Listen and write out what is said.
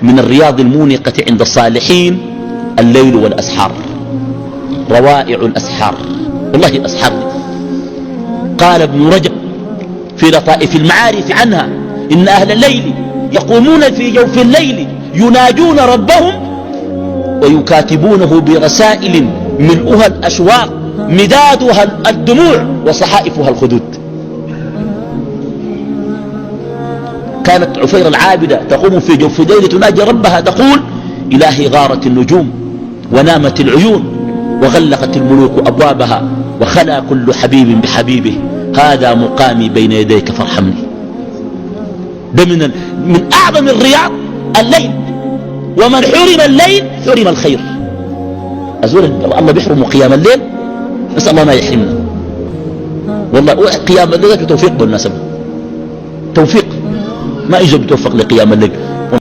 من الرياض المونقة عند الصالحين الليل والأسحار، روائع الأسحار، والله أسحار. قال ابن رجب في لطائف المعارف عنها: إن أهل الليل يقومون في جوف الليل يناجون ربهم ويكاتبونه برسائل ملؤها الأشواق مدادها الدموع وصحائفها الخدود. كانت عفير العابدة تقوم في جوف الليل تناجي ربها تقول: إلهي غارت النجوم ونامت العيون وغلقت الملوك أبوابها وخلا كل حبيب بحبيبه، هذا مقامي بين يديك فارحمني. ده من أعظم الرياض الليل، ومن حرم الليل حرم الخير. أزول الله بيحرم قيام الليل، نسأل الله ما يحرمنا. والله قيام الليل توفيق بالنسبة، توفيق ما يجب توفق لقيام الليل.